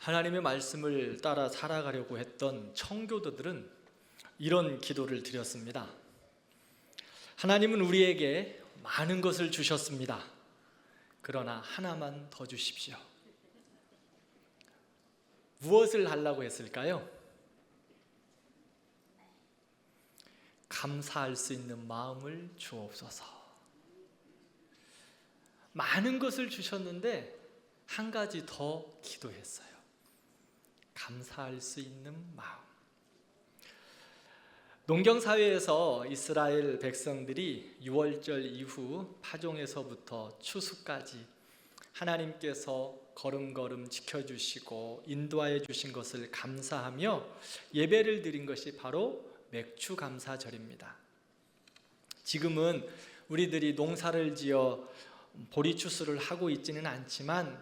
하나님의 말씀을 따라 살아가려고 했던 청교도들은 이런 기도를 드렸습니다. 하나님은 우리에게 많은 것을 주셨습니다. 그러나 하나만 더 주십시오. 무엇을 하려고 했을까요? 감사할 수 있는 마음을 주옵소서. 많은 것을 주셨는데 한 가지 더 기도했어요. 감사할 수 있는 마음. 농경사회에서 이스라엘 백성들이 유월절 이후 파종에서부터 추수까지 하나님께서 걸음걸음 지켜주시고 인도하여 주신 것을 감사하며 예배를 드린 것이 바로 맥주감사절입니다. 지금은 우리들이 농사를 지어 보리추수를 하고 있지는 않지만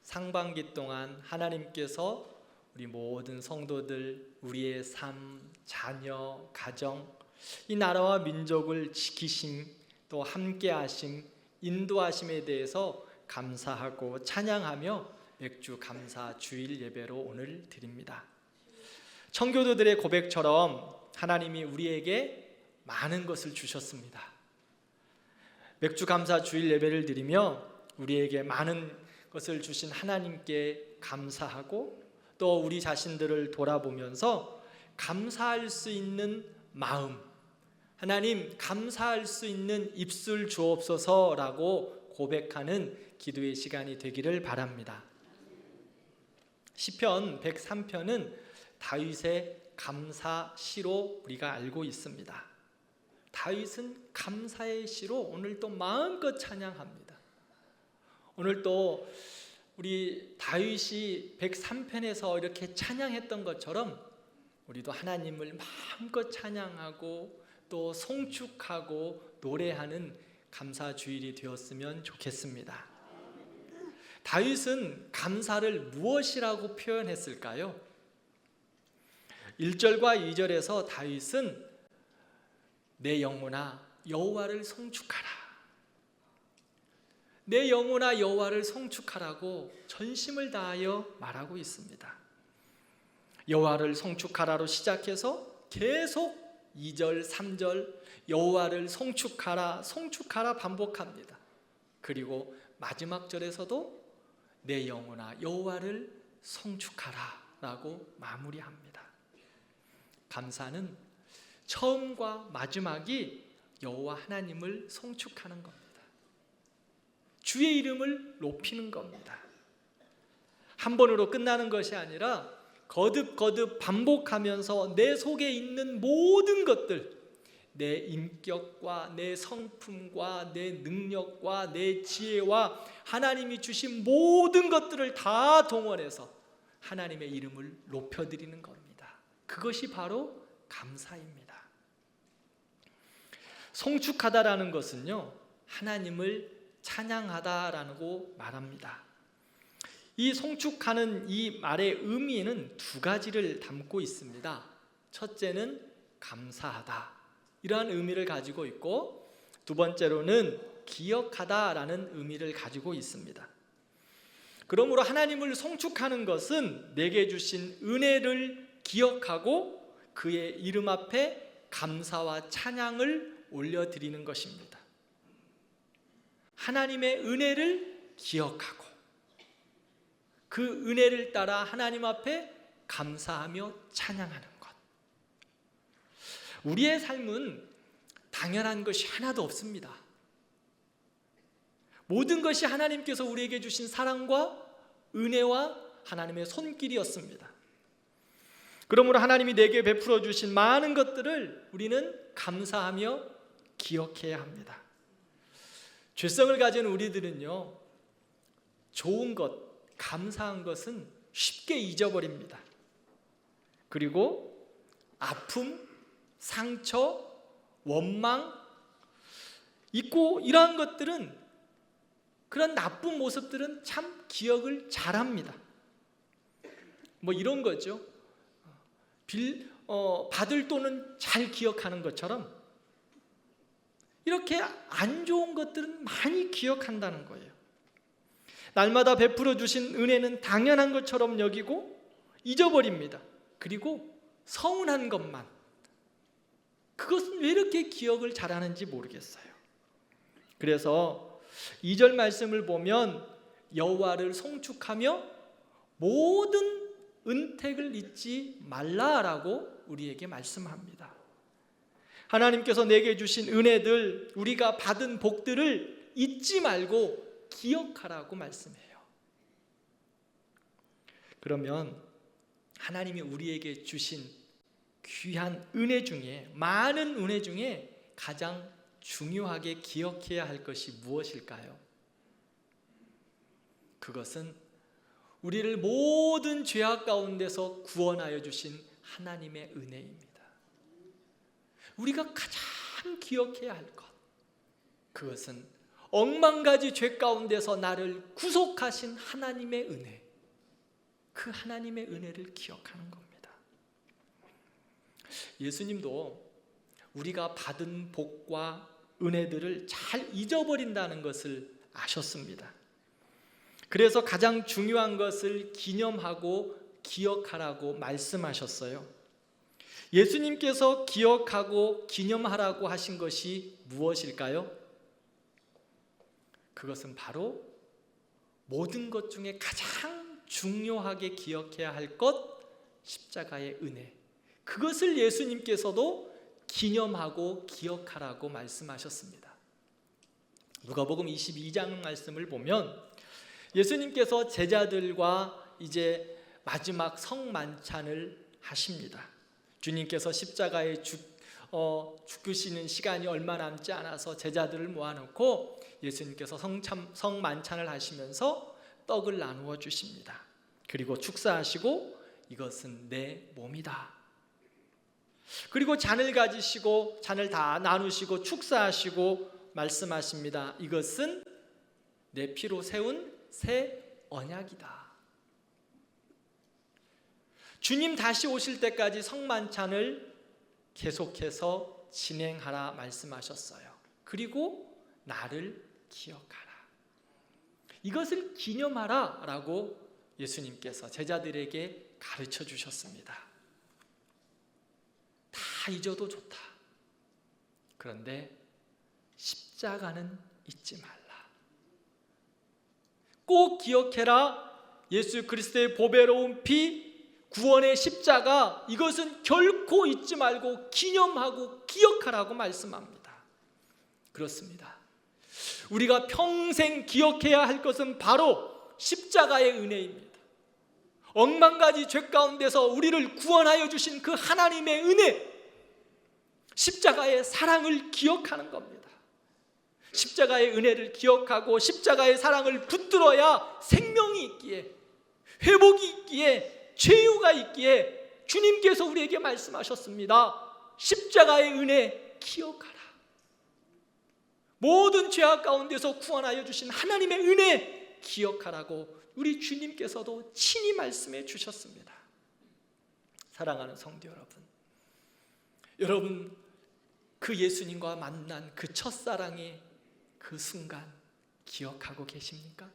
상반기 동안 하나님께서 우리 모든 성도들, 우리의 삶, 자녀, 가정, 이 나라와 민족을 지키심, 또 함께하심, 인도하심에 대해서 감사하고 찬양하며 맥주 감사 주일 예배로 오늘 드립니다. 청교도들의 고백처럼 하나님이 우리에게 많은 것을 주셨습니다. 맥주 감사 주일 예배를 드리며 우리에게 많은 것을 주신 하나님께 감사하고 또 우리 자신들을 돌아보면서 감사할 수 있는 마음, 하나님 감사할 수 있는 입술 주옵소서라고 고백하는 기도의 시간이 되기를 바랍니다. 시편 103편은 다윗의 감사시로 우리가 알고 있습니다. 다윗은 감사의 시로 오늘 또 마음껏 찬양합니다. 오늘 또 우리 다윗이 103편에서 이렇게 찬양했던 것처럼 우리도 하나님을 마음껏 찬양하고 또 송축하고 노래하는 감사주일이 되었으면 좋겠습니다. 다윗은 감사를 무엇이라고 표현했을까요? 1절과 2절에서 다윗은 내 영혼아 여호와를 송축하라, 내 영혼아 여호와를 송축하라고 전심을 다하여 말하고 있습니다. 여호와를 송축하라로 시작해서 계속 2절, 3절 여호와를 송축하라, 송축하라 반복합니다. 그리고 마지막 절에서도 내 영혼아 여호와를 송축하라 라고 마무리합니다. 감사는 처음과 마지막이 여호와 하나님을 송축하는 겁니다. 주의 이름을 높이는 겁니다. 한 번으로 끝나는 것이 아니라 거듭거듭 반복하면서 내 속에 있는 모든 것들, 내 인격과 내 성품과 내 능력과 내 지혜와 하나님이 주신 모든 것들을 다 동원해서 하나님의 이름을 높여드리는 겁니다. 그것이 바로 감사입니다. 송축하다라는 것은요, 하나님을 찬양하다라고 말합니다. 이 송축하는 이 말의 의미는 두 가지를 담고 있습니다. 첫째는 감사하다, 이러한 의미를 가지고 있고, 두 번째로는 기억하다라는 의미를 가지고 있습니다. 그러므로 하나님을 송축하는 것은 내게 주신 은혜를 기억하고 그의 이름 앞에 감사와 찬양을 올려드리는 것입니다. 하나님의 은혜를 기억하고 그 은혜를 따라 하나님 앞에 감사하며 찬양하는 것. 우리의 삶은 당연한 것이 하나도 없습니다. 모든 것이 하나님께서 우리에게 주신 사랑과 은혜와 하나님의 손길이었습니다. 그러므로 하나님이 내게 베풀어 주신 많은 것들을 우리는 감사하며 기억해야 합니다. 죄성을 가진 우리들은요, 좋은 것, 감사한 것은 쉽게 잊어버립니다. 그리고 아픔, 상처, 원망, 있고 이러한 것들은, 그런 나쁜 모습들은 참 기억을 잘합니다. 뭐 이런 거죠. 받을 돈은 잘 기억하는 것처럼 이렇게 안 좋은 것들은 많이 기억한다는 거예요. 날마다 베풀어 주신 은혜는 당연한 것처럼 여기고 잊어버립니다. 그리고 서운한 것만, 그것은 왜 이렇게 기억을 잘하는지 모르겠어요. 그래서 2절 말씀을 보면 여호와를 송축하며 모든 은택을 잊지 말라라고 우리에게 말씀합니다. 하나님께서 내게 주신 은혜들, 우리가 받은 복들을 잊지 말고 기억하라고 말씀해요. 그러면 하나님이 우리에게 주신 귀한 은혜 중에, 많은 은혜 중에 가장 중요하게 기억해야 할 것이 무엇일까요? 그것은 우리를 모든 죄악 가운데서 구원하여 주신 하나님의 은혜입니다. 우리가 가장 기억해야 할 것, 그것은 억만가지 죄 가운데서 나를 구속하신 하나님의 은혜, 그 하나님의 은혜를 기억하는 겁니다. 예수님도 우리가 받은 복과 은혜들을 잘 잊어버린다는 것을 아셨습니다. 그래서 가장 중요한 것을 기념하고 기억하라고 말씀하셨어요. 예수님께서 기억하고 기념하라고 하신 것이 무엇일까요? 그것은 바로 모든 것 중에 가장 중요하게 기억해야 할 것, 십자가의 은혜. 그것을 예수님께서도 기념하고 기억하라고 말씀하셨습니다. 누가복음 22장 말씀을 보면 예수님께서 제자들과 이제 마지막 성만찬을 하십니다. 주님께서 십자가에 죽으시는 시간이 얼마 남지 않아서 제자들을 모아놓고 예수님께서 성만찬을 하시면서 떡을 나누어 주십니다. 그리고 축사하시고 이것은 내 몸이다. 그리고 잔을 가지시고 잔을 다 나누시고 축사하시고 말씀하십니다. 이것은 내 피로 세운 새 언약이다. 주님 다시 오실 때까지 성만찬을 계속해서 진행하라 말씀하셨어요. 그리고 나를 기억하라, 이것을 기념하라 라고 예수님께서 제자들에게 가르쳐 주셨습니다. 다 잊어도 좋다. 그런데 십자가는 잊지 말라. 꼭 기억해라. 예수 그리스도의 보배로운 피, 구원의 십자가, 이것은 결코 잊지 말고 기념하고 기억하라고 말씀합니다. 그렇습니다. 우리가 평생 기억해야 할 것은 바로 십자가의 은혜입니다. 억만가지 죄 가운데서 우리를 구원하여 주신 그 하나님의 은혜, 십자가의 사랑을 기억하는 겁니다. 십자가의 은혜를 기억하고 십자가의 사랑을 붙들어야 생명이 있기에, 회복이 있기에, 죄유가 있기에 주님께서 우리에게 말씀하셨습니다. 십자가의 은혜 기억하라. 모든 죄악 가운데서 구원하여 주신 하나님의 은혜 기억하라고 우리 주님께서도 친히 말씀해 주셨습니다. 사랑하는 성도 여러분, 그 예수님과 만난 그 첫사랑의 그 순간 기억하고 계십니까?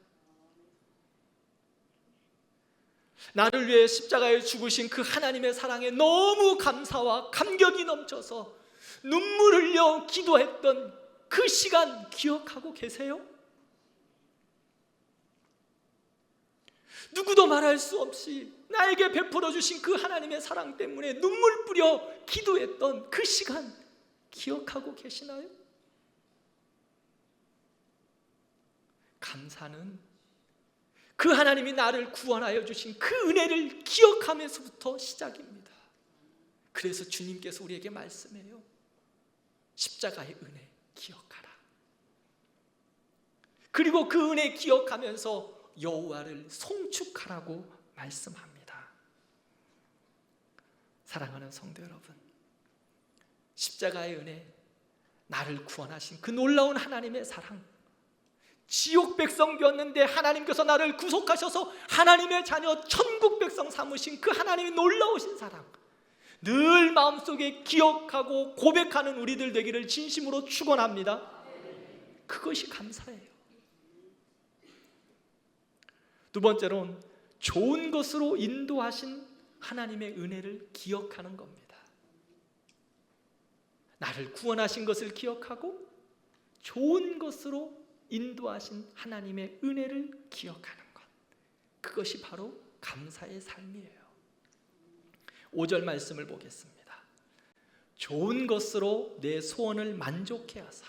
나를 위해 십자가에 죽으신 그 하나님의 사랑에 너무 감사와 감격이 넘쳐서 눈물 흘려 기도했던 그 시간 기억하고 계세요? 누구도 말할 수 없이 나에게 베풀어 주신 그 하나님의 사랑 때문에 눈물 뿌려 기도했던 그 시간 기억하고 계시나요? 감사는 그 하나님이 나를 구원하여 주신 그 은혜를 기억하면서부터 시작입니다. 그래서 주님께서 우리에게 말씀해요. 십자가의 은혜 기억하라. 그리고 그 은혜 기억하면서 여호와를 송축하라고 말씀합니다. 사랑하는 성도 여러분, 십자가의 은혜, 나를 구원하신 그 놀라운 하나님의 사랑, 지옥 백성 되었는데 하나님께서 나를 구속하셔서 하나님의 자녀 천국 백성 삼으신 그 하나님의 놀라우신 사랑, 늘 마음속에 기억하고 고백하는 우리들 되기를 진심으로 축원합니다. 그것이 감사예요. 두 번째로는 좋은 것으로 인도하신 하나님의 은혜를 기억하는 겁니다. 나를 구원하신 것을 기억하고 좋은 것으로 인도하신 하나님의 은혜를 기억하는 것, 그것이 바로 감사의 삶이에요. 5절 말씀을 보겠습니다. 좋은 것으로 내 소원을 만족해 하사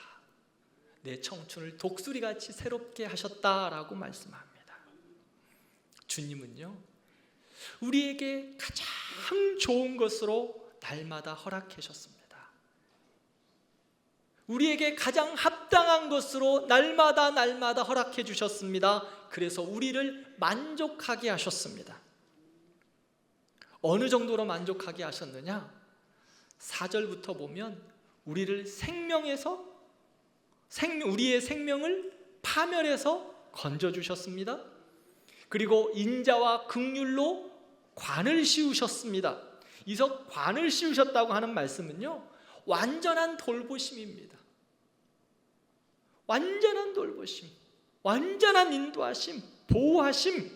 내 청춘을 독수리같이 새롭게 하셨다라고 말씀합니다. 주님은요, 우리에게 가장 좋은 것으로 날마다 허락해 주셨습니다. 우리에게 가장 합당한 것으로 날마다 허락해 주셨습니다. 그래서 우리를 만족하게 하셨습니다. 어느 정도로 만족하게 하셨느냐? 4절부터 보면 우리를 우리의 생명을 파멸해서 건져주셨습니다. 그리고 인자와 긍휼로 관을 씌우셨습니다. 이서 관을 씌우셨다고 하는 말씀은요, 완전한 돌보심입니다. 완전한 돌보심, 완전한 인도하심, 보호하심,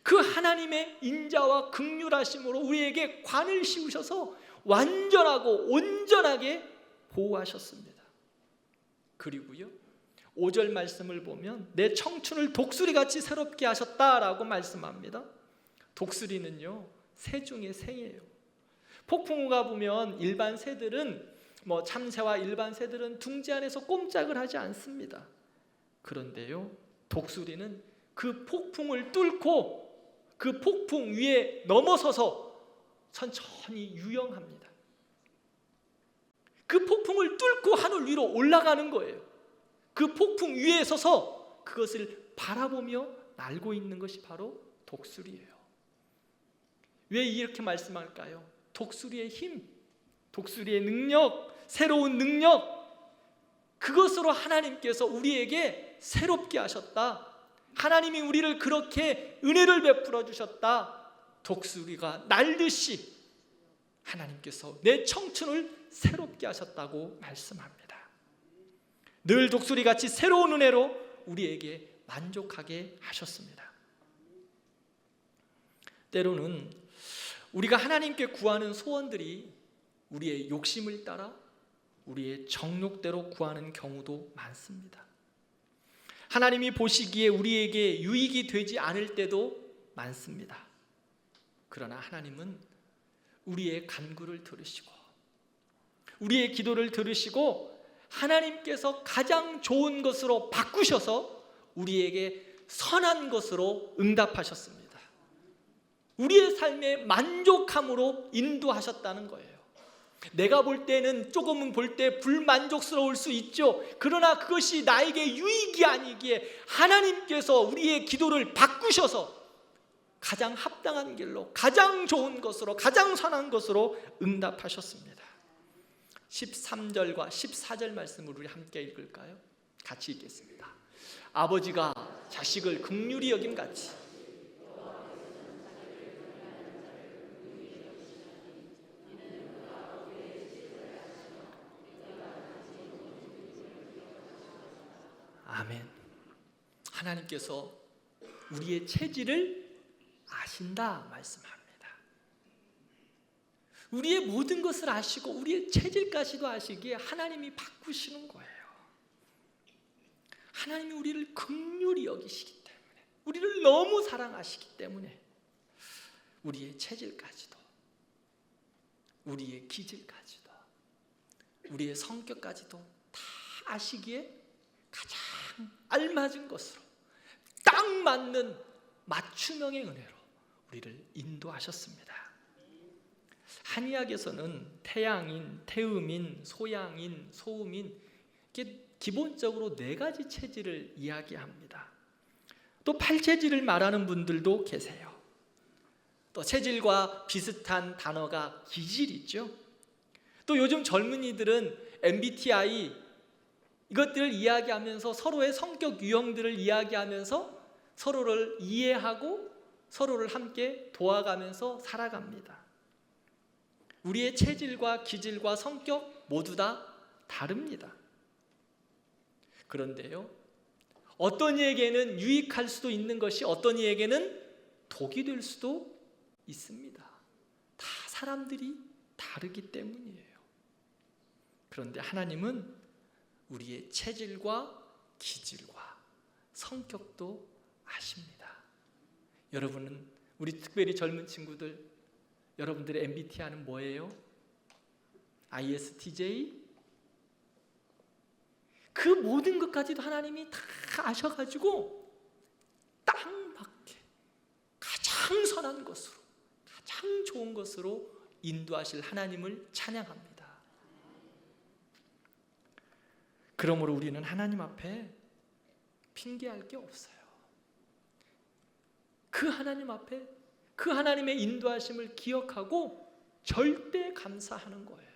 그 하나님의 인자와 긍휼하심으로 우리에게 관을 씌우셔서 완전하고 온전하게 보호하셨습니다. 그리고요, 5절 말씀을 보면 내 청춘을 독수리같이 새롭게 하셨다라고 말씀합니다. 독수리는요, 새 중에 새예요. 폭풍우가 보면 일반 새들은 참새와 일반 새들은 둥지 안에서 꼼짝을 하지 않습니다. 그런데요, 독수리는 그 폭풍을 뚫고 그 폭풍 위에 넘어서서 천천히 유영합니다. 그 폭풍을 뚫고 하늘 위로 올라가는 거예요. 그 폭풍 위에 서서 그것을 바라보며 날고 있는 것이 바로 독수리예요. 왜 이렇게 말씀할까요? 독수리의 힘, 독수리의 능력, 새로운 능력, 그것으로 하나님께서 우리에게 새롭게 하셨다. 하나님이 우리를 그렇게 은혜를 베풀어 주셨다. 독수리가 날듯이 하나님께서 내 청춘을 새롭게 하셨다고 말씀합니다. 늘 독수리같이 새로운 은혜로 우리에게 만족하게 하셨습니다. 때로는 우리가 하나님께 구하는 소원들이 우리의 욕심을 따라 우리의 정욕대로 구하는 경우도 많습니다. 하나님이 보시기에 우리에게 유익이 되지 않을 때도 많습니다. 그러나 하나님은 우리의 간구를 들으시고 우리의 기도를 들으시고 하나님께서 가장 좋은 것으로 바꾸셔서 우리에게 선한 것으로 응답하셨습니다. 우리의 삶에 만족함으로 인도하셨다는 거예요. 내가 볼 때는 조금은 볼 때 불만족스러울 수 있죠. 그러나 그것이 나에게 유익이 아니기에 하나님께서 우리의 기도를 바꾸셔서 가장 합당한 길로, 가장 좋은 것으로, 가장 선한 것으로 응답하셨습니다. 13절과 14절 말씀을 우리 함께 읽을까요? 같이 읽겠습니다. 아버지가 자식을 긍휼히 여김같이 아멘. 하나님께서 우리의 체질을 아신다 말씀합니다. 우리의 모든 것을 아시고 우리의 체질까지도 아시기에 하나님이 바꾸시는 거예요. 하나님이 우리를 긍휼히 여기시기 때문에, 우리를 너무 사랑하시기 때문에 우리의 체질까지도, 우리의 기질까지도, 우리의 성격까지도 다 아시기에 가장 알맞은 것으로, 딱 맞는 맞춤형의 은혜로 우리를 인도하셨습니다. 한의학에서는 태양인, 태음인, 소양인, 소음인, 이게 기본적으로 4가지 체질을 이야기합니다. 또 팔체질을 말하는 분들도 계세요. 또 체질과 비슷한 단어가 기질이죠. 또 요즘 젊은이들은 MBTI 이것들을 이야기하면서 서로의 성격 유형들을 이야기하면서 서로를 이해하고 서로를 함께 도와가면서 살아갑니다. 우리의 체질과 기질과 성격 모두 다 다릅니다. 그런데요, 어떤 이에게는 유익할 수도 있는 것이 어떤 이에게는 독이 될 수도 있습니다. 다 사람들이 다르기 때문이에요. 그런데 하나님은 우리의 체질과 기질과 성격도 아십니다. 여러분은, 우리 특별히 젊은 친구들, 여러분들의 MBTI는 뭐예요? ISTJ? 그 모든 것까지도 하나님이 다 아셔가지고 딱 맞게 가장 선한 것으로, 가장 좋은 것으로 인도하실 하나님을 찬양합니다. 그러므로 우리는 하나님 앞에 핑계할 게 없어요. 그 하나님 앞에 그 하나님의 인도하심을 기억하고 절대 감사하는 거예요.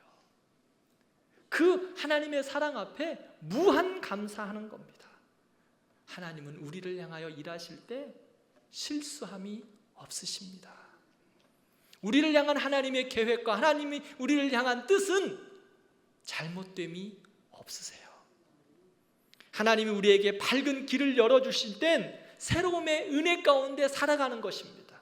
그 하나님의 사랑 앞에 무한 감사하는 겁니다. 하나님은 우리를 향하여 일하실 때 실수함이 없으십니다. 우리를 향한 하나님의 계획과 하나님이 우리를 향한 뜻은 잘못됨이 없으세요. 하나님이 우리에게 밝은 길을 열어주실 땐 새로움의 은혜 가운데 살아가는 것입니다.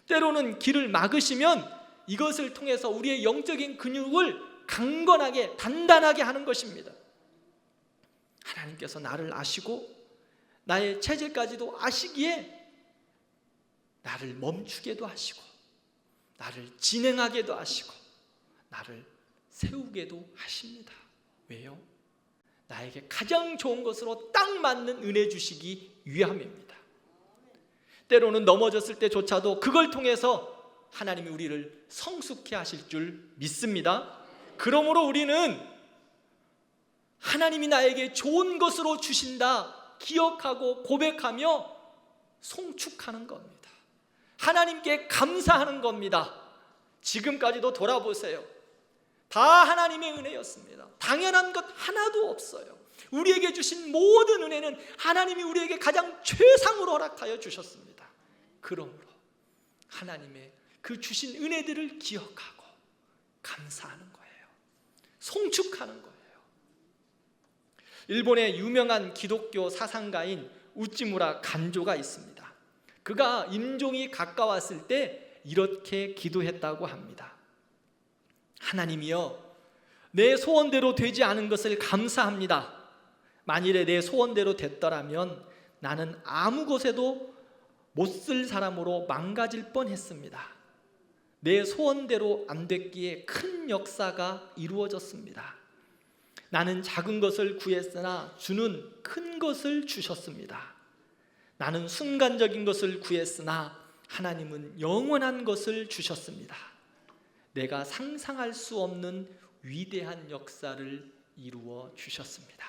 때로는 길을 막으시면 이것을 통해서 우리의 영적인 근육을 강건하게 단단하게 하는 것입니다. 하나님께서 나를 아시고 나의 체질까지도 아시기에 나를 멈추게도 하시고 나를 진행하게도 하시고 나를 세우게도 하십니다. 왜요? 나에게 가장 좋은 것으로 딱 맞는 은혜 주시기 위함입니다. 때로는 넘어졌을 때조차도 그걸 통해서 하나님이 우리를 성숙케 하실 줄 믿습니다. 그러므로 우리는 하나님이 나에게 좋은 것으로 주신다 기억하고 고백하며 송축하는 겁니다. 하나님께 감사하는 겁니다. 지금까지도 돌아보세요. 다 하나님의 은혜였습니다. 당연한 것 하나도 없어요. 우리에게 주신 모든 은혜는 하나님이 우리에게 가장 최상으로 허락하여 주셨습니다. 그러므로 하나님의 그 주신 은혜들을 기억하고 감사하는 거예요. 송축하는 거예요. 일본의 유명한 기독교 사상가인 우찌무라 간조가 있습니다. 그가 임종이 가까웠을 때 이렇게 기도했다고 합니다. 하나님이여, 내 소원대로 되지 않은 것을 감사합니다. 만일에 내 소원대로 됐더라면 나는 아무 곳에도 못 쓸 사람으로 망가질 뻔했습니다. 내 소원대로 안 됐기에 큰 역사가 이루어졌습니다. 나는 작은 것을 구했으나 주는 큰 것을 주셨습니다. 나는 순간적인 것을 구했으나 하나님은 영원한 것을 주셨습니다. 내가 상상할 수 없는 위대한 역사를 이루어 주셨습니다.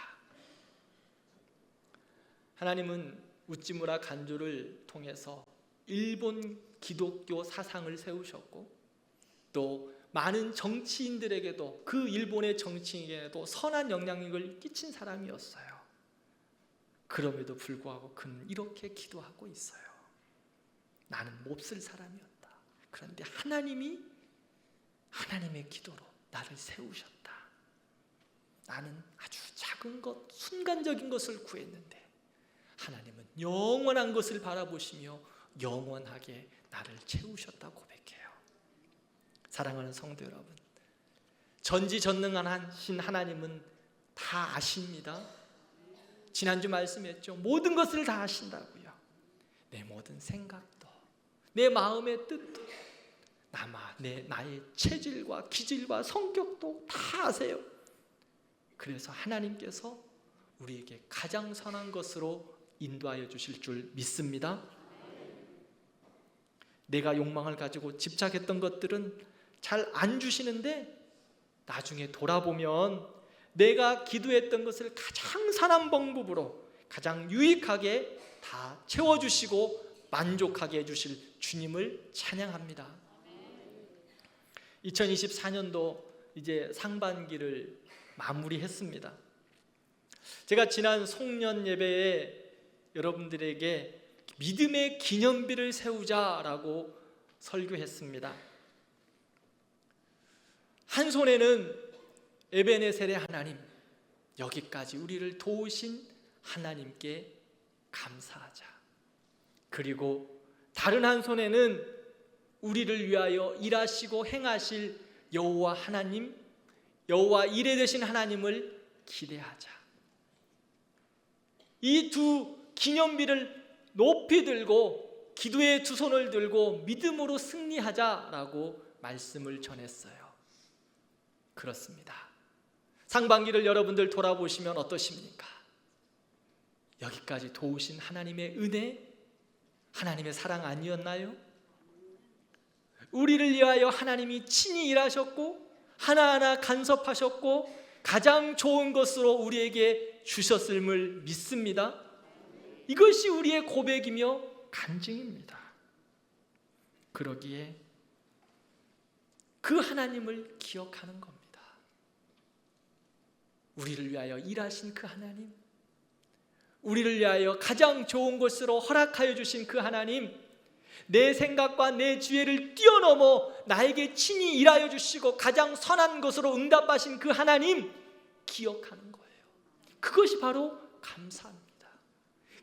하나님은 우찌무라 간조를 통해서 일본 기독교 사상을 세우셨고 또 많은 정치인들에게도, 그 일본의 정치인에게도 선한 영향력을 끼친 사람이었어요. 그럼에도 불구하고 그는 이렇게 기도하고 있어요. 나는 몹쓸 사람이었다. 그런데 하나님이 하나님의 기도로 나를 세우셨다. 나는 아주 작은 것, 순간적인 것을 구했는데 하나님은 영원한 것을 바라보시며 영원하게 나를 채우셨다고 고백해요. 사랑하는 성도 여러분, 전지전능하신 하나님은 다 아십니다. 지난주 말씀했죠. 모든 것을 다 아신다고요. 내 모든 생각도, 내 마음의 뜻도, 나의 체질과 기질과 성격도 다 아세요. 그래서 하나님께서 우리에게 가장 선한 것으로 인도하여 주실 줄 믿습니다. 내가 욕망을 가지고 집착했던 것들은 잘 안 주시는데 나중에 돌아보면 내가 기도했던 것을 가장 선한 방법으로 가장 유익하게 다 채워주시고 만족하게 해주실 주님을 찬양합니다. 2024년도 이제 상반기를 마무리했습니다. 제가 지난 송년 예배에 여러분들에게 믿음의 기념비를 세우자라고 설교했습니다. 한 손에는 에베네셀의 하나님, 여기까지 우리를 도우신 하나님께 감사하자. 그리고 다른 한 손에는 우리를 위하여 일하시고 행하실 여호와 하나님, 여호와 이레 되신 하나님을 기대하자. 이 두 기념비를 높이 들고 기도의 두 손을 들고 믿음으로 승리하자라고 말씀을 전했어요. 그렇습니다. 상반기를 여러분들 돌아보시면 어떠십니까? 여기까지 도우신 하나님의 은혜, 하나님의 사랑 아니었나요? 우리를 위하여 하나님이 친히 일하셨고 하나하나 간섭하셨고 가장 좋은 것으로 우리에게 주셨음을 믿습니다. 이것이 우리의 고백이며 간증입니다. 그러기에 그 하나님을 기억하는 겁니다. 우리를 위하여 일하신 그 하나님, 우리를 위하여 가장 좋은 것으로 허락하여 주신 그 하나님, 내 생각과 내 지혜를 뛰어넘어 나에게 친히 일하여 주시고 가장 선한 것으로 응답하신 그 하나님 기억하는 거예요. 그것이 바로 감사합니다.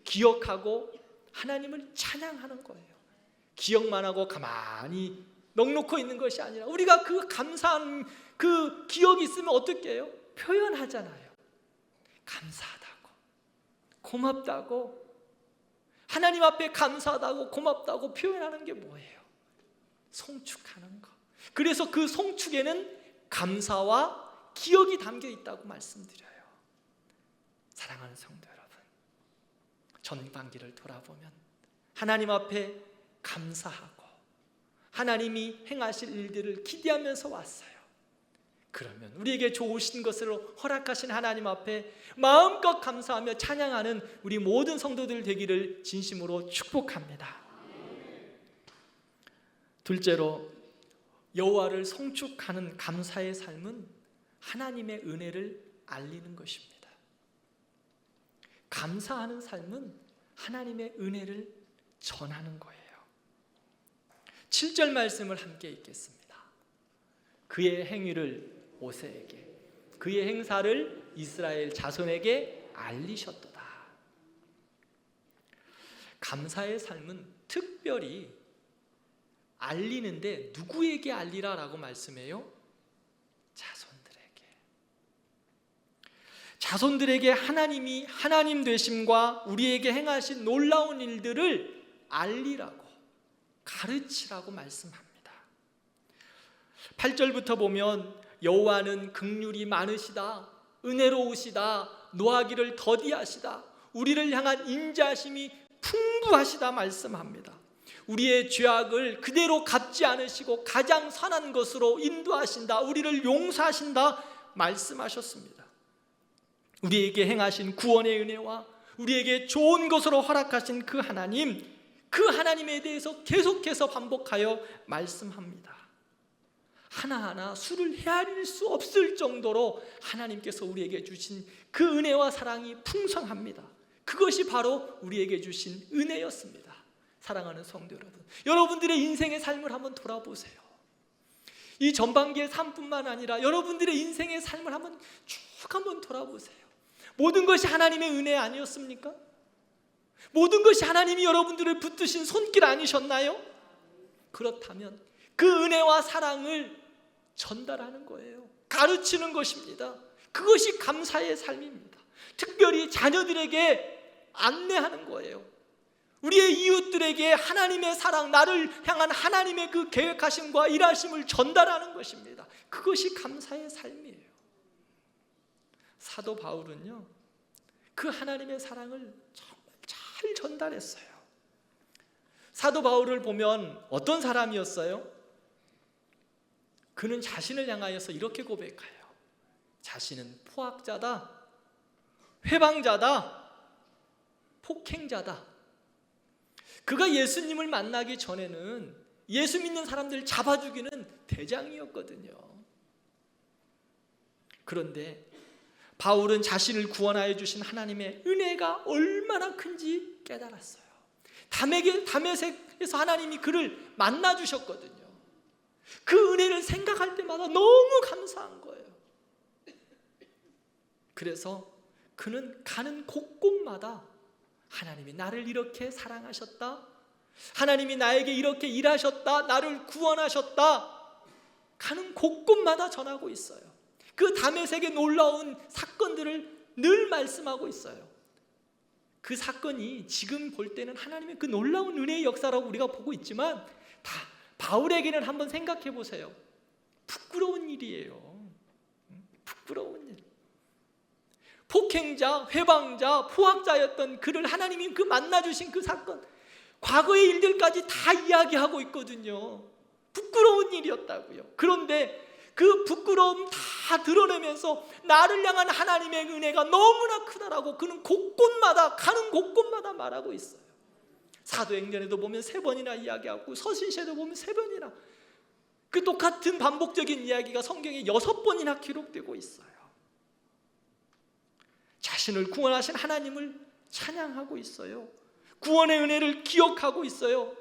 기억하고 하나님을 찬양하는 거예요. 기억만 하고 가만히 넋놓고 있는 것이 아니라 우리가 그 감사한 그 기억이 있으면 어떻게 해요? 표현하잖아요. 감사하다고, 고맙다고, 하나님 앞에 감사하다고 고맙다고 표현하는 게 뭐예요? 송축하는 거. 그래서 그 송축에는 감사와 기억이 담겨 있다고 말씀드려요. 사랑하는 성도 여러분, 전반기를 돌아보면 하나님 앞에 감사하고 하나님이 행하실 일들을 기대하면서 왔어요. 그러면 우리에게 좋으신 것으로 허락하신 하나님 앞에 마음껏 감사하며 찬양하는 우리 모든 성도들 되기를 진심으로 축복합니다. 둘째로, 여호와를 송축하는 감사의 삶은 하나님의 은혜를 알리는 것입니다. 감사하는 삶은 하나님의 은혜를 전하는 거예요. 7절 말씀을 함께 읽겠습니다. 그의 행위를 모세에게, 그의 행사를 이스라엘 자손에게 알리셨도다. 감사의 삶은 특별히 알리는데 누구에게 알리라라고 말씀해요? 자손들에게 하나님이 하나님 되심과 우리에게 행하신 놀라운 일들을 알리라고, 가르치라고 말씀합니다. 8절부터 보면 여호와는 긍휼이 많으시다, 은혜로우시다, 노하기를 더디하시다, 우리를 향한 인자심이 풍부하시다 말씀합니다. 우리의 죄악을 그대로 갚지 않으시고 가장 선한 것으로 인도하신다, 우리를 용서하신다 말씀하셨습니다. 우리에게 행하신 구원의 은혜와 우리에게 좋은 것으로 허락하신 그 하나님, 그 하나님에 대해서 계속해서 반복하여 말씀합니다. 하나하나 수를 헤아릴 수 없을 정도로 하나님께서 우리에게 주신 그 은혜와 사랑이 풍성합니다. 그것이 바로 우리에게 주신 은혜였습니다. 사랑하는 성도 여러분, 여러분들의 인생의 삶을 한번 돌아보세요. 이 전반기의 삶뿐만 아니라 여러분들의 인생의 삶을 한번 쭉 한번 돌아보세요. 모든 것이 하나님의 은혜 아니었습니까? 모든 것이 하나님이 여러분들을 붙드신 손길 아니셨나요? 그렇다면 그 은혜와 사랑을 전달하는 거예요. 가르치는 것입니다. 그것이 감사의 삶입니다. 특별히 자녀들에게 안내하는 거예요. 우리의 이웃들에게 하나님의 사랑, 나를 향한 하나님의 그 계획하심과 일하심을 전달하는 것입니다. 그것이 감사의 삶이에요. 사도 바울은요, 그 하나님의 사랑을 정말 잘 전달했어요. 사도 바울을 보면 어떤 사람이었어요? 그는 자신을 향하여서 이렇게 고백해요. 자신은 포악자다, 회방자다, 폭행자다. 그가 예수님을 만나기 전에는 예수 믿는 사람들 잡아 죽이는 대장이었거든요. 그런데 바울은 자신을 구원하여 주신 하나님의 은혜가 얼마나 큰지 깨달았어요. 다메섹에서 하나님이 그를 만나 주셨거든요. 그 은혜를 생각할 때마다 너무 감사한 거예요. 그래서 그는 가는 곳곳마다 하나님이 나를 이렇게 사랑하셨다, 하나님이 나에게 이렇게 일하셨다, 나를 구원하셨다 가는 곳곳마다 전하고 있어요. 그 다메섹의 놀라운 사건들을 늘 말씀하고 있어요. 그 사건이 지금 볼 때는 하나님의 그 놀라운 은혜의 역사라고 우리가 보고 있지만, 다 바울에게는 한번 생각해 보세요. 부끄러운 일이에요. 부끄러운 일. 폭행자, 회방자, 포악자였던 그를 하나님이 그 만나주신 그 사건, 과거의 일들까지 다 이야기하고 있거든요. 부끄러운 일이었다고요. 그런데 그 부끄러움 다 드러내면서 나를 향한 하나님의 은혜가 너무나 크다라고 그는 곳곳마다, 가는 곳곳마다 말하고 있어요. 사도행전에도 보면 3번이나 이야기하고, 서신시에도 보면 3번이나, 그 똑같은 반복적인 이야기가 성경에 6번이나 기록되고 있어요. 자신을 구원하신 하나님을 찬양하고 있어요. 구원의 은혜를 기억하고 있어요.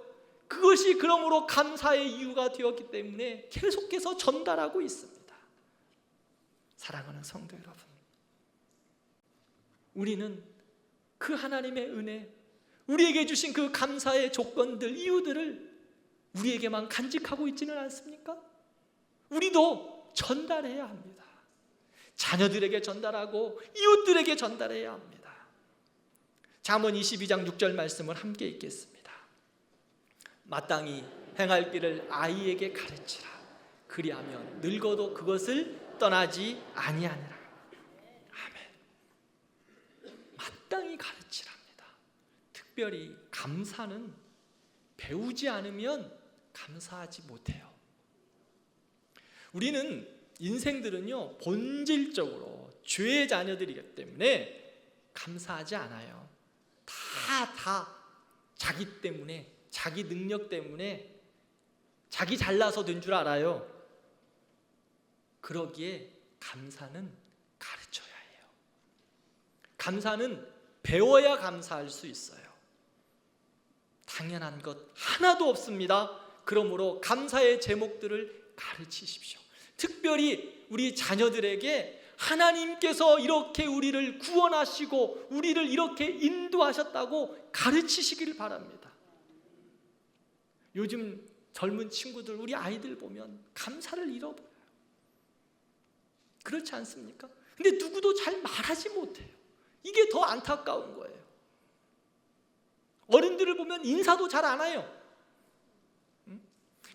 그것이 그러므로 감사의 이유가 되었기 때문에 계속해서 전달하고 있습니다. 사랑하는 성도 여러분, 우리는 그 하나님의 은혜, 우리에게 주신 그 감사의 조건들, 이유들을 우리에게만 간직하고 있지는 않습니까? 우리도 전달해야 합니다. 자녀들에게 전달하고 이웃들에게 전달해야 합니다. 잠언 22장 6절 말씀을 함께 읽겠습니다. 마땅히 행할 길을 아이에게 가르치라. 그리하면 늙어도 그것을 떠나지 아니하니라. 아멘. 마땅히 가르치랍니다. 특별히 감사는 배우지 않으면 감사하지 못해요. 우리는 인생들은요, 본질적으로 죄의 자녀들이기 때문에 감사하지 않아요. 다 자기 때문에, 자기 능력 때문에, 자기 잘나서 된 줄 알아요. 그러기에 감사는 가르쳐야 해요. 감사는 배워야 감사할 수 있어요. 당연한 것 하나도 없습니다. 그러므로 감사의 제목들을 가르치십시오. 특별히 우리 자녀들에게 하나님께서 이렇게 우리를 구원하시고 우리를 이렇게 인도하셨다고 가르치시길 바랍니다. 요즘 젊은 친구들, 우리 아이들 보면 감사를 잃어버려요. 그렇지 않습니까? 근데 누구도 잘 말하지 못해요. 이게 더 안타까운 거예요. 어른들을 보면 인사도 잘 안 해요.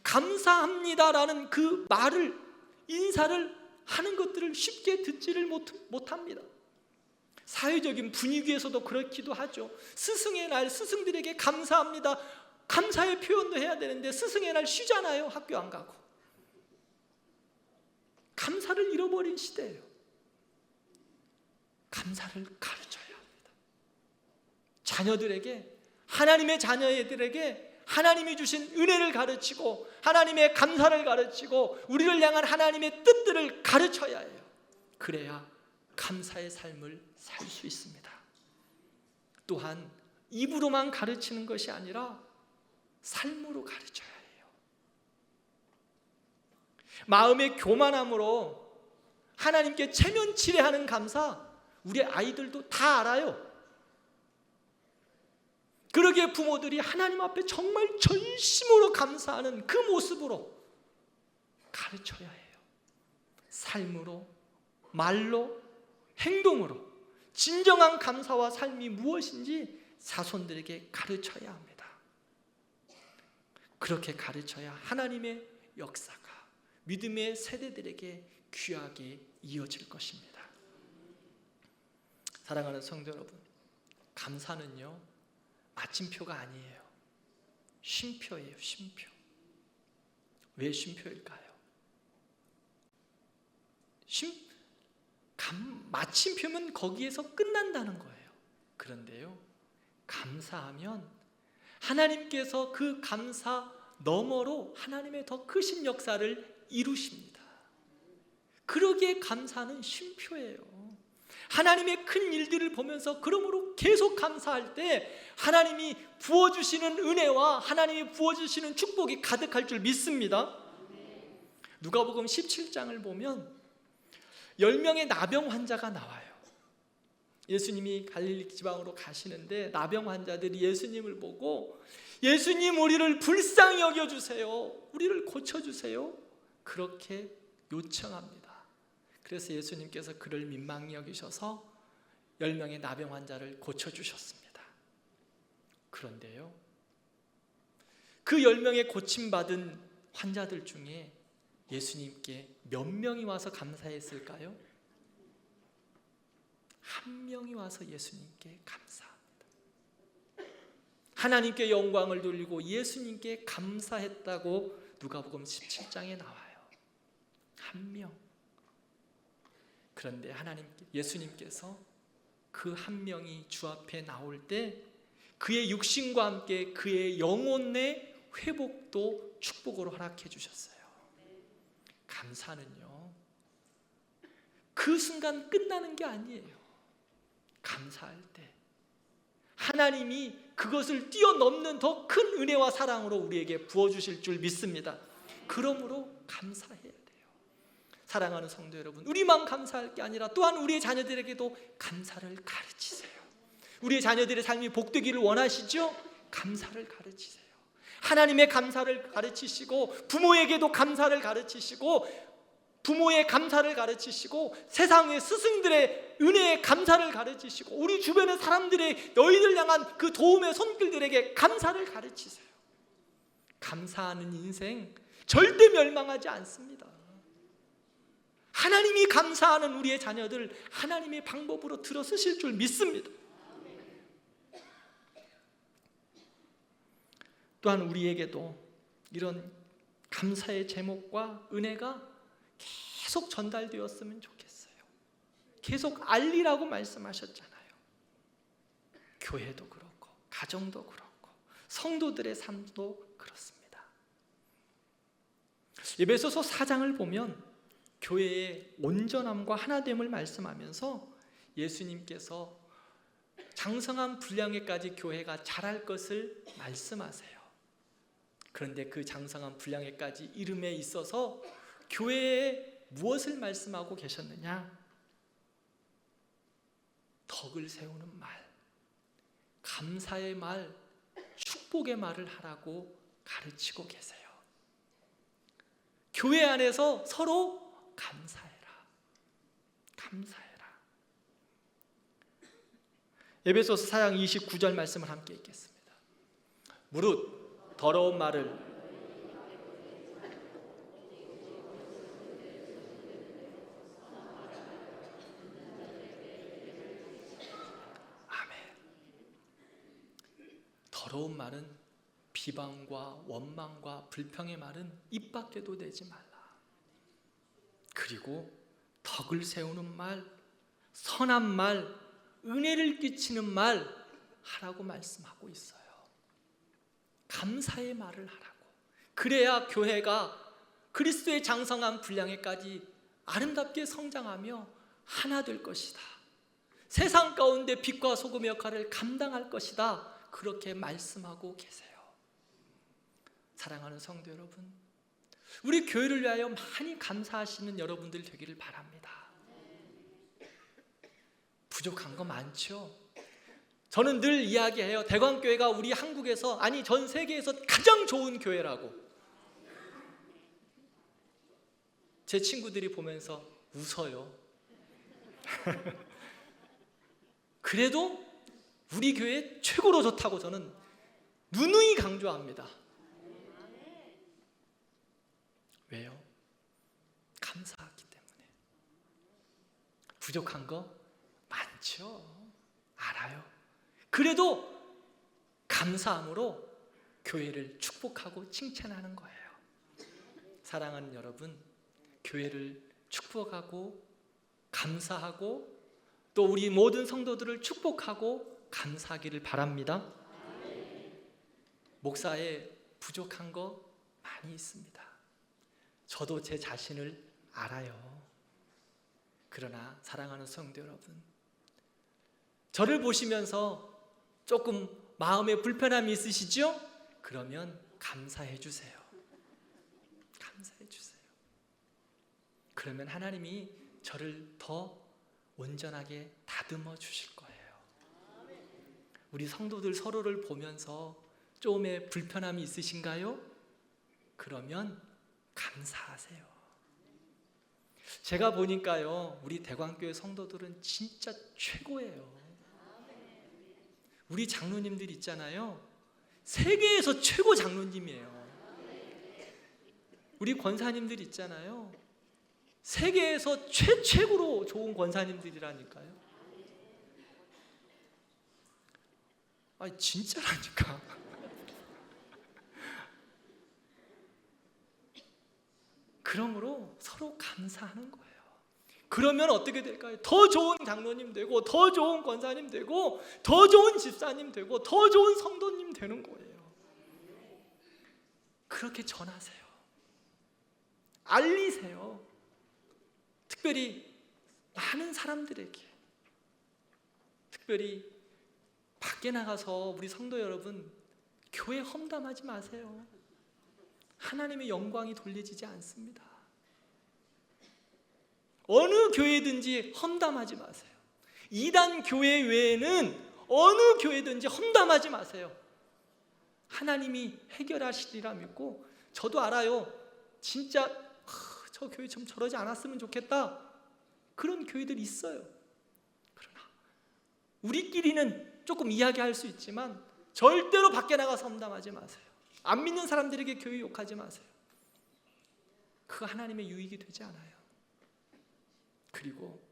감사합니다라는 그 말을, 인사를 하는 것들을 쉽게 듣지를 못합니다. 사회적인 분위기에서도 그렇기도 하죠. 스승의 날, 스승들에게 감사합니다, 감사의 표현도 해야 되는데 스승의 날 쉬잖아요. 학교 안 가고. 감사를 잃어버린 시대예요. 감사를 가르쳐야 합니다. 자녀들에게, 하나님의 자녀들에게 하나님이 주신 은혜를 가르치고 하나님의 감사를 가르치고 우리를 향한 하나님의 뜻들을 가르쳐야 해요. 그래야 감사의 삶을 살 수 있습니다. 또한 입으로만 가르치는 것이 아니라 삶으로 가르쳐야 해요. 마음의 교만함으로 하나님께 체면치레하는 감사, 우리 아이들도 다 알아요. 그러기에 부모들이 하나님 앞에 정말 전심으로 감사하는 그 모습으로 가르쳐야 해요. 삶으로, 말로, 행동으로 진정한 감사와 삶이 무엇인지 자손들에게 가르쳐야 합니다. 그렇게 가르쳐야 하나님의 역사가 믿음의 세대들에게 귀하게 이어질 것입니다. 사랑하는 성도 여러분, 감사는요, 마침표가 아니에요. 쉼표예요. 쉼표. 왜 쉼표일까요? 마침표면 거기에서 끝난다는 거예요. 그런데요, 감사하면 하나님께서 그 감사 너머로 하나님의 더 크신 역사를 이루십니다. 그러기에 감사는 쉼표예요. 하나님의 큰 일들을 보면서 그러므로 계속 감사할 때 하나님이 부어주시는 은혜와 하나님이 부어주시는 축복이 가득할 줄 믿습니다. 누가복음 17장을 보면 10명의 나병 환자가 나와요. 예수님이 갈릴리 지방으로 가시는데 나병 환자들이 예수님을 보고 예수님 우리를 불쌍히 여겨주세요, 우리를 고쳐주세요, 그렇게 요청합니다. 그래서 예수님께서 그를 민망히 여기셔서 10명의 나병 환자를 고쳐주셨습니다. 그런데요, 그 10명의 고침받은 환자들 중에 예수님께 몇 명이 와서 감사했을까요? 한 명이 와서 예수님께 감사합니다. 하나님께 영광을 돌리고 예수님께 감사했다고 누가복음 17장에 나와요. 한 명. 그런데 예수님께서 그 한 명이 주 앞에 나올 때 그의 육신과 함께 그의 영혼의 회복도 축복으로 허락해 주셨어요. 감사는요, 그 순간 끝나는 게 아니에요. 감사할 때 하나님이 그것을 뛰어넘는 더 큰 은혜와 사랑으로 우리에게 부어주실 줄 믿습니다. 그러므로 감사해야 돼요. 사랑하는 성도 여러분, 우리만 감사할 게 아니라 또한 우리의 자녀들에게도 감사를 가르치세요. 우리의 자녀들의 삶이 복되기를 원하시죠? 감사를 가르치세요. 하나님의 감사를 가르치시고 부모에게도 감사를 가르치시고 부모의 감사를 가르치시고 세상의 스승들의 은혜의 감사를 가르치시고 우리 주변의 사람들의 너희들 향한 그 도움의 손길들에게 감사를 가르치세요. 감사하는 인생 절대 멸망하지 않습니다. 하나님이 감사하는 우리의 자녀들 하나님의 방법으로 들어 쓰실 줄 믿습니다. 또한 우리에게도 이런 감사의 제목과 은혜가 계속 전달되었으면 좋겠어요. 계속 알리라고 말씀하셨잖아요. 교회도 그렇고 가정도 그렇고 성도들의 삶도 그렇습니다. 에베소서 4장을 보면 교회의 온전함과 하나됨을 말씀하면서 예수님께서 장성한 분량에까지 교회가 자랄 것을 말씀하세요. 그런데 그 장성한 분량에까지 이름에 있어서 교회에 무엇을 말씀하고 계셨느냐? 덕을 세우는 말, 감사의 말, 축복의 말을 하라고 가르치고 계세요. 교회 안에서 서로 감사해라. 감사해라. 에베소서 4장 29절 말씀을 함께 읽겠습니다. 무릇 더러운 말을 더러운 말은 비방과 원망과 불평의 말은 입 밖에도 내지 말라. 그리고 덕을 세우는 말, 선한 말, 은혜를 끼치는 말 하라고 말씀하고 있어요. 감사의 말을 하라고. 그래야 교회가 그리스도의 장성한 분량에까지 아름답게 성장하며 하나 될 것이다. 세상 가운데 빛과 소금의 역할을 감당할 것이다. 그렇게 말씀하고 계세요. 사랑하는 성도 여러분, 우리 교회를 위하여 많이 감사하시는 여러분들 되기를 바랍니다. 부족한 거 많죠. 저는 늘 이야기해요. 대광교회가 우리 한국에서, 아니 전 세계에서 가장 좋은 교회라고. 제 친구들이 보면서 웃어요. 그래도 우리 교회 최고로 좋다고 저는 누누이 강조합니다. 왜요? 감사하기 때문에. 부족한 거 많죠. 알아요. 그래도 감사함으로 교회를 축복하고 칭찬하는 거예요. 사랑하는 여러분, 교회를 축복하고 감사하고 또 우리 모든 성도들을 축복하고 감사하기를 바랍니다. 목사에 부족한 거 많이 있습니다. 저도 제 자신을 알아요. 그러나 사랑하는 성도 여러분, 저를 보시면서 조금 마음에 불편함이 있으시죠? 그러면 감사해 주세요. 감사해 주세요. 그러면 하나님이 저를 더 온전하게 다듬어 주실 거예요. 우리 성도들 서로를 보면서 조금의 불편함이 있으신가요? 그러면 감사하세요. 제가 보니까요, 우리 대광교회 성도들은 진짜 최고예요. 우리 장로님들 있잖아요, 세계에서 최고 장로님이에요. 우리 권사님들 있잖아요, 세계에서 최고로 좋은 권사님들이라니까요. 아니 진짜라니까. 그러므로 서로 감사하는 거예요. 그러면 어떻게 될까요? 더 좋은 장로님 되고, 더 좋은 권사님 되고, 더 좋은 집사님 되고, 더 좋은 성도님 되는 거예요. 그렇게 전하세요. 알리세요. 특별히 많은 사람들에게, 특별히 밖에 나가서 우리 성도 여러분, 교회 험담하지 마세요. 하나님의 영광이 돌려지지 않습니다. 어느 교회든지 험담하지 마세요. 이단 교회 외에는 어느 교회든지 험담하지 마세요. 하나님이 해결하시리라 믿고, 저도 알아요. 진짜 저 교회 좀 저러지 않았으면 좋겠다, 그런 교회들이 있어요. 그러나 우리끼리는 조금 이야기할 수 있지만 절대로 밖에 나가서 험담하지 마세요. 안 믿는 사람들에게 교회 욕하지 마세요. 그거 하나님의 유익이 되지 않아요. 그리고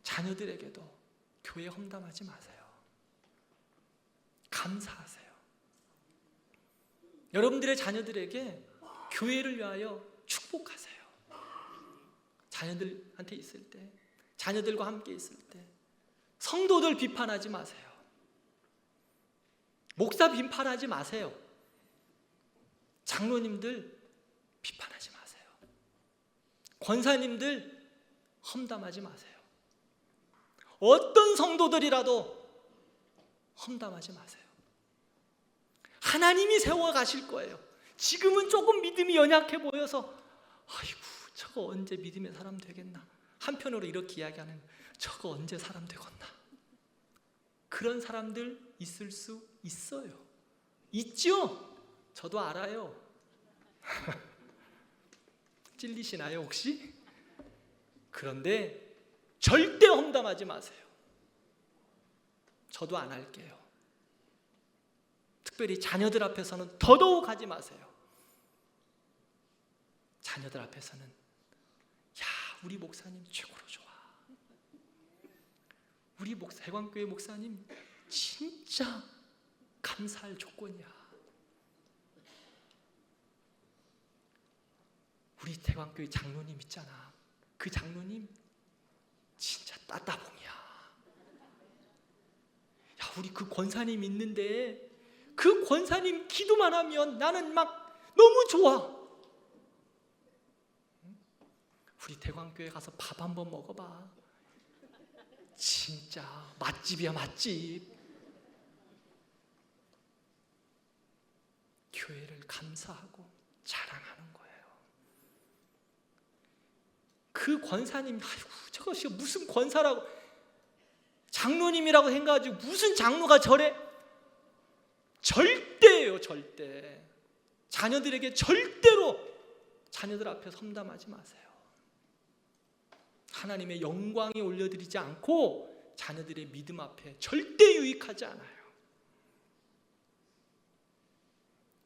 자녀들에게도 교회 험담하지 마세요. 감사하세요. 여러분들의 자녀들에게 교회를 위하여 축복하세요. 자녀들한테 있을 때, 자녀들과 함께 있을 때 성도들 비판하지 마세요. 목사 비판하지 마세요. 장로님들 비판하지 마세요. 권사님들 험담하지 마세요. 어떤 성도들이라도 험담하지 마세요. 하나님이 세워가실 거예요. 지금은 조금 믿음이 연약해 보여서 아이고 저거 언제 믿음의 사람 되겠나, 한편으로 이렇게 이야기하는 거예요. 저거 언제 사람 되겠나. 그런 사람들 있을 수 있어요. 있죠? 저도 알아요. 찔리시나요 혹시? 그런데 절대 험담하지 마세요. 저도 안 할게요. 특별히 자녀들 앞에서는 더더욱 하지 마세요. 자녀들 앞에서는 야 우리 목사님 최고로 좋아, 우리 대광교회 목사님 진짜 감사할 조건이야, 우리 대광교회 장로님 있잖아, 그 장로님 진짜 따따봉이야, 야 우리 그 권사님 있는데 그 권사님 기도만 하면 나는 막 너무 좋아, 우리 대광교회 가서 밥 한번 먹어봐, 진짜 맛집이야 맛집. 교회를 감사하고 자랑하는 거예요. 그 권사님 아이고 저것이 무슨 권사라고, 장로님이라고 생각하지 무슨 장로가 저래. 절대예요, 절대. 자녀들에게 절대로 자녀들 앞에서 험담하지 마세요. 하나님의 영광에 올려드리지 않고 자녀들의 믿음 앞에 절대 유익하지 않아요.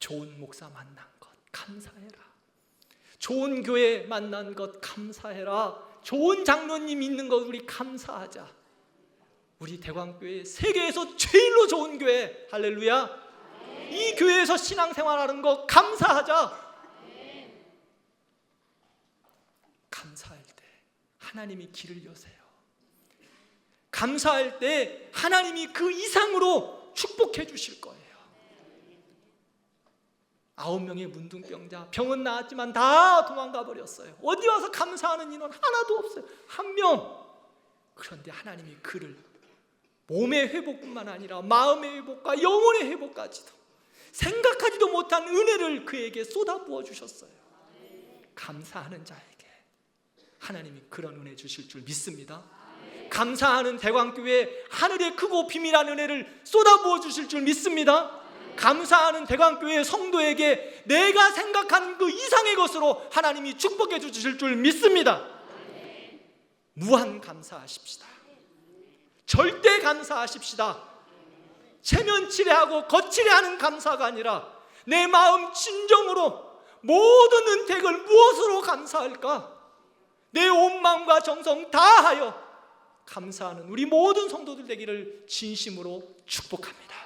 좋은 목사 만난 것 감사해라. 좋은 교회 만난 것 감사해라. 좋은 장로님 있는 것 우리 감사하자. 우리 대광교회 세계에서 제일로 좋은 교회, 할렐루야. 이 교회에서 신앙생활하는 거 감사하자. 감사할 때 하나님이 길을 여세요. 감사할 때 하나님이 그 이상으로 축복해 주실 거예요. 9명의 문둥병자, 병은 나았지만 다 도망가 버렸어요. 어디 와서 감사하는 인원 하나도 없어요. 한 명. 그런데 하나님이 그를 몸의 회복뿐만 아니라 마음의 회복과 영혼의 회복까지도 생각하지도 못한 은혜를 그에게 쏟아부어 주셨어요. 감사하는 자에게 하나님이 그런 은혜 주실 줄 믿습니다. 감사하는 대광교회 하늘의 크고 비밀한 은혜를 쏟아부어 주실 줄 믿습니다. 감사하는 대광교회 성도에게 내가 생각하는 그 이상의 것으로 하나님이 축복해 주실 줄 믿습니다. 무한 감사하십시다. 절대 감사하십시다. 체면치레하고 거칠해하는 감사가 아니라 내 마음 진정으로 모든 은택을 무엇으로 감사할까? 내 온 마음과 정성 다하여 감사하는 우리 모든 성도들 되기를 진심으로 축복합니다.